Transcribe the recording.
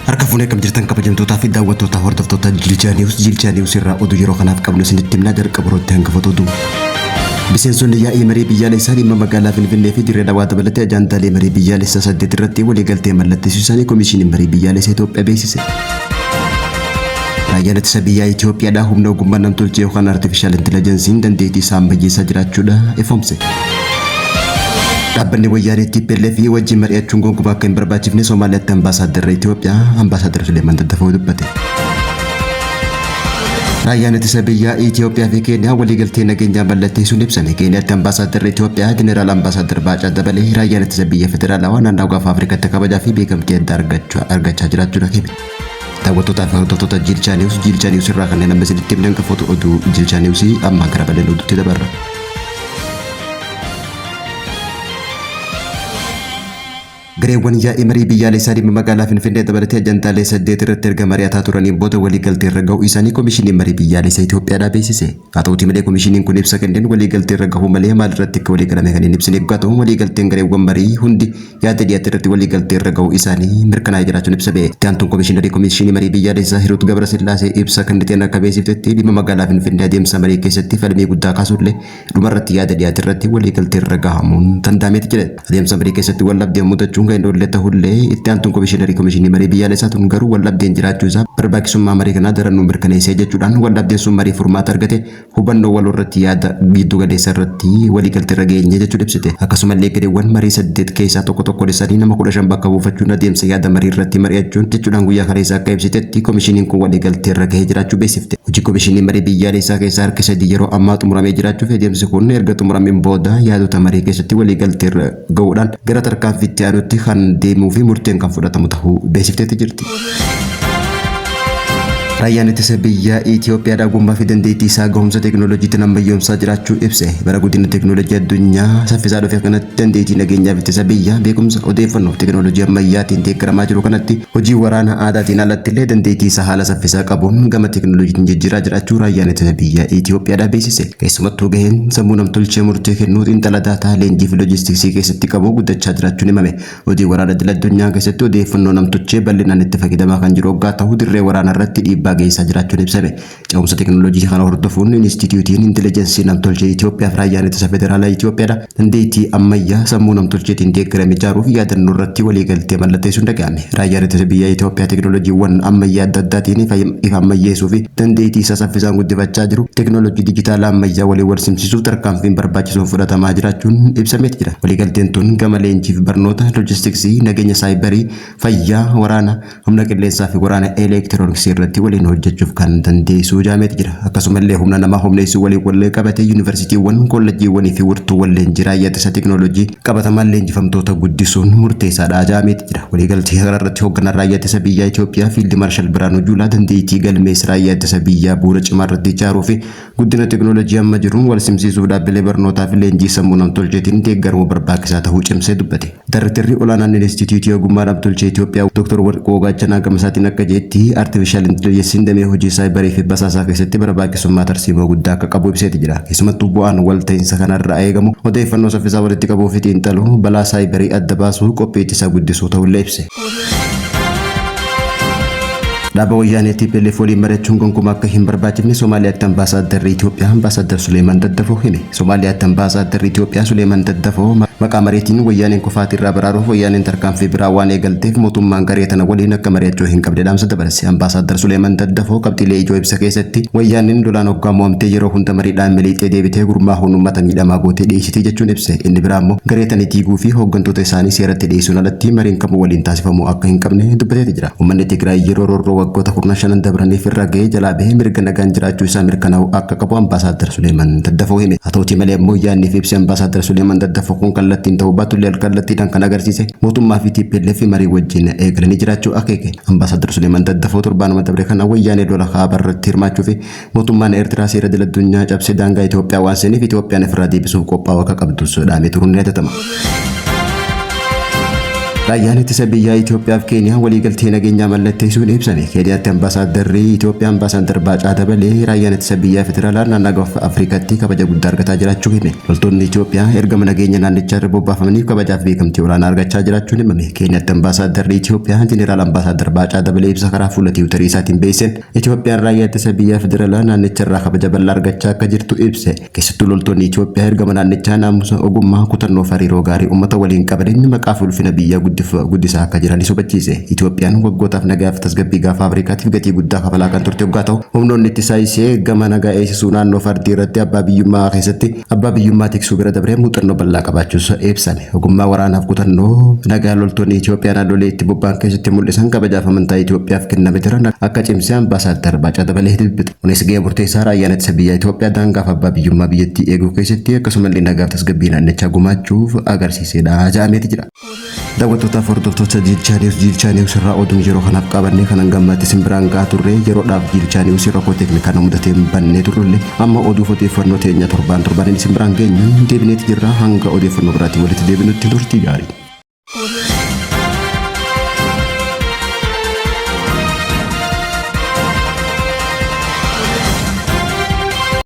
Harka fuunee kam jirtan kabajamtootaa fi daawwattoota hordoftoota Jilchaa News irraa oduu yeroo kanaaf qabnu isinitti himnaa jalqabuutti hangafatu oduu. Miseensonni yaa'ii marii biyyaalessaa dhimma magaalaa Finfinnee fi Dirree Dhawaa dabalatee ajaantaalee marii biyyaalessaa 8 irratti waliigaltee mallatteessuu isaanii Komishinii Marii Biyyaalessaa Itoophiyaa beeksise. Raayyaan ittisa biyyaa Itoophiyaadhaa humna ogummaa namtolchee yookaan Artificial Intelligence'n dandeettii isaa ammayyeessaa jiraachuudha ifoomse. Dhaabbanni wayyaanee TPLF wajjin mari'achuun gonkumaa akka hin barbaachifne Somaaliyaatti ambaasaaddarri Itoophiyaa ambaasaadar Suleeman Daddafoo dubbate. Raayyaan ittisa biyyaa Itoophiyaa fi Keeniyaa waliigaltee nageenyaa mallatteessuun ibsame. Keeniyaatti ambaasaaddarri Itoophiyaa Jeneraal Ambaasaadar Baacaa Dabalee raayyaan ittisa biyya federaalawaa naannoo Gaafa Afrikaatti kabajaa fi beekamtii addaa argachaa jiraachuudha hime. Daawwattootaa fi hordoftoota Jilchaa News irraa kanneen amma isinitti himne hangafatu oduu Jilchaa News amma gara baleen oduutti dabarra. Gareewwan yaa'ii marii biyyaalessaa dhimma magaalaa Finfinnee dabalatee ajaantaalee 8 irratti erga mari'ataa turaniin booda waliigaltee irra gahuu isaanii Komishinii Marii Biyyaalessaa Itoophiyaadhaa beeksise. Haa ta'uutii malee komishiniin kun ibsa kenneen waliigaltee irra gahuu malee maal irratti akka waliigalame kan hin ibsine eeggaa ta'u waliigalteen gareewwan marii hundi yaada dhiyaate irratti waliigaltee irra gahuu isaanii mirkanaa'ee jiraachuun ibsa ba'e. Itti aantuun Komishinii Marii Biyyaalessaa Hiruut Gabrasillaasee ibsa kenniteen akka beeksiftetti dhimma magaalaa Finfinnee adeemsa marii keessatti falmii guddaa kaasuullee dhumarratti yaada dhiyaate irratti waliigaltee irra gahamuun danda'ameeti jedhe. Adeemsa marii keessatti wallabdeen mudachuun kan iddoolee ta'ullee itti aantuun Komishinii Marii Biyyaalessaa tun garuu wallabdeen jiraachuu isaa barbaachisummaa marii kanaa daranuu mirkaneessee jechuudhaan wallabdeen sun marii furmaata argate hubannoo waloo irratti yaada giddu galeessa irratti waliigaltee irra geenye jechuun ibsite. Akkasumallee gareewwan marii 8 keessaa tokko isaanii nama 15 bakka buufachuun adeemsa yaada marii irratti mari'achuun jechuudhaan guyyaa kaleessaa akka ibsitetti komishiniin kun waliigaltee irra gahee jiraachuu beeksifte. Hojii Komishinii Marii Biyyaalessaa keessaa harki 3 yeroo ammaa xumuramee jiraachuuf adeemsi kun erga xumurameen booda yaadota marii keessatti waliigaltee irra gahuudhaan gara tarkaanfiitti aanutti kan deemuu fi murteen kan fudhatamu ta'uu beeksifteetti jirti. Raayyaan ittisa biyyaa Itoophiyaadhaa ogummaa fi dandeettii isaa gahumsa teekinooloojiitiin ammayyoomsaa jiraachuu ibse. Bara guddina teekinooloojii addunyaa saffisaa dhufe kanatti dandeettii nageenyaaf ittisa biyyaa beekumsa odeeffannoo fi teekinooloojii ammayyaatiin deeggaramaa jiru kanatti hojii waraana aadaatiin alatti illee dandeettii isaa haala saffisaa qabuun gama teekinooloojiitiin jijjiiraa jiraachuu raayyaan ittisa biyyaa Itoophiyaadhaa beeksise. Keessumattuu gaheen sammuu namtolchee murtee kennuu xiinxala daataa leenjii fi loojistiksii keessatti qabu guddachaa jiraachuun himame. Hojii waraana idil addunyaa keessatti odeeffannoo namtolchee bal'inaan itti fayyadamaa kan jiru hoggaa ta'uu dirree waraanaa irratti dhiibbaa geessaa jiraachuun ibsame. Ce'umsa teekinooloojii kana hordofuun Inistituutiin Intelligensii Namtolchee Itoophiyaa fi raayyaan ittisa federaalaa Itoophiyaadha dandeettii ammayyaa sammuu namtolcheetiin deeggarame ijaaruuf yaadannoo irratti waliigaltee mallatteessuun dhaga'ame. Raayyaan ittisa biyyaa Itoophiyaa teekinooloojiiwwan ammayyaa adda addaatiin ifa ammayyeessuu fi dandeettii isaa saffisaan guddifachaa jiru teekinooloojii dijitaalaa ammayyaa waliin wal simsiisuuf tarkaanfiin barbaachisuun fudhatamaa jiraachuun ibsameet jira. Waliigalteen tun gama leenjii fi barnoota loojistiksii nageenya saayibarii fayyaa waraana humna qilleensaa fi waraana elektirooniksii irratti waliin hojjechuuf kan dandeessuu jaameet jira. Akkasumallee humna namaa humneessuu waliin wallee qabatee yuunivarsiitiiwwan kolleejjiiwwanii fi wiirtuuwwan leenjii raayyaa ittisa teekinooloojii qabatamaan leenjifamtoota guddisuun murteessaadha jaameet jira. Waliigaltee kanarratti hoogganaan raayyaa ittisa biyyaa Itoophiyaa Fiildi Maarshaal Biraanuu Juulaa dandeettii galmeessa raayyaa ittisa biyyaa bu'uura cimaa irratti ijaaruu fi guddina teekinooloojii amma jiruun wal simsiisuuf dhaabbilee barnootaa fi leenjii sammuu namtolcheetiin deeggaramuu barbaachisaa ta'uu cimsee dubbate. Daareektarri olaanaan Inistituutii Ogummaa Namtolchee Itoophiyaa Dr. Warqoo Gaachanaa Gamasaatiin akka jeetti Artificial Intelligence'n damee hojii saayibarii fi basaasaa keessatti barbaachisummaa tarsiimoo guddaa akka qabu ibseeti jira. Keessumattuu bu'aan walta'iinsa kanarraa eegamu odeeffannoo saffisaa walitti qabuu fi xiinxaluu balaa saayibarii adda baasuu qophii ittisaa guddisuu ta'ullee ibse. Dhaaba wayyaanee TPLF waliin mari'achuun gonkumaa akka hin barbaachifne Somaaliyaatti ambaasaaddarri Itoophiyaa ambaasaadar Suleeman Daddafoo hime. Somaaliyaatti ambaasaaddarri Itoophiyaa Suleeman Daddafoo maqaa mariitiin wayyaaneen kufaatii irraa baraaruuf wayyaaneen tarkaanfii biraa waan eegalteef mootummaan garee tana waliin akka mari'achuu hin qabne dhaamsa dabarse. Ambaasaadar Suleeman Daddafoo qabxiilee ijoo ibsa keessatti wayyaaneen lolaan hoggaa mo'amtee yeroo hunda mariidhaan miliixee deebitee gurmaa'uun uummata miidhamaa gootee dhiyeessitii jechuun ibse. Inni biraa immoo garee tana diiguu fi hooggantoota isaanii seeratti dhiyeessuun alatti mariin kamuu waliin taasifamuu akka hin qabne dubbateeti jira. Uummanni Tigraay yeroo roorroo waggoota 15 dabraniif irra gahee jalaa bahee mirga nagaan jiraachuu isaa mirkanaa'uu akka qabu ambaasaadar Suleeman Daddafoo hime. Haa ta'uutii malee immoo yaadni fi ibsi ambaasaadar Suleeman Daddafoo kun kallattiin ta'uu baatullee kallattiidhaan kan agarsiise mootummaa fi TPLF marii wajjin eegalanii jiraachuu akeeke. Ambaasaadar Suleeman Daddafoo torbaanuma dabre kana wayyaanee lola kaabaa irratti hirmaachuu fi mootummaan Eertiraa seera idil addunyaa cabsee daangaa Itoophiyaa waan seeniif Itoophiyaan ofirraa deebisuuf qophaa'uu akka qabdus dhaamee turuun ni yaadatama. Raayyaan ittisa biyyaa Itoophiyaa fi Keeniyaa waliigaltee nageenyaa mallatteessuun ibsame. Keeniyaatti ambaasaaddarri Itoophiyaa ambaasaadar Baacaa Dabalee raayyaan ittisa biyyaa federaalaa naannoo Afrikaatti kabaja guddaa argataa jiraachuu hime. Loltoonni Itoophiyaa ergama nageenya naannichaa irra bobbaafamaniif kabajaaf beekamtii olaanaa argachaa jiraachuun himame. Keeniyaatti ambaasaaddarri Itoophiyaa Jeneraal ambaasaadar Baacaa Dabalee ibsa karaa fuula tiwiitarii isaatiin beeksisen. Itoophiyaan raayyaa ittisa biyyaa federaalaa naannicha irraa kabaja bal'aa argachaa akka jirtu ibse. Keessattuu loltoonni Itoophiyaa ergama naannichaa naamusa ogummaa kutannoo fi hariiroo gaarii uummata waliin qabaniin maqaa fi ulfina biyyaa guddisaa akka jiran hubachiise. Itoophiyaan waggootaaf nagaa fi tasgabbii gaafa Afrikaatiif gatii guddaa kafalaa kan turte waggaa ta'u humnoonni ittisaa ishee gama nagaa eegsisuu naannoo fardii irratti abbaa biyyummaa tiksuu bira dabree muuxannoo bal'aa qabaachuus ibsame. Ogummaa waraanaaf kutannoo nagaa loltoonni Itoophiyaa naannolee itti bobba'an keessatti mul'isan kabajaaf amantaa Itoophiyaaf kenname jiran akka cimsee ambaasaadar Baacaa Dabalee dubbate. Kunis gahee murteessaa raayyaan ittisa biyyaa Itoophiyaa daangaaf abbaa biyyummaa biyyattii eeguu keessatti akkasumallee nagaaf tasgabbii naannichaa gumaachuuf agarsiisedha jedhameeti jira. Daawwattoota hordoftoota Jilchaa Niwus irraa oduun yeroo kanaaf qabannee kan hangammaatti simbiraan gahaa turre yeroodhaaf Jilchaa Niwus rakkoo teeknikaan mudatee bannee turrullee amma oduuf odeeffannoo teenya torbaan simbiraan geenya deebineeti jirra hanga odeeffannoo biraatiin walitti deebinutti turtii gaarii.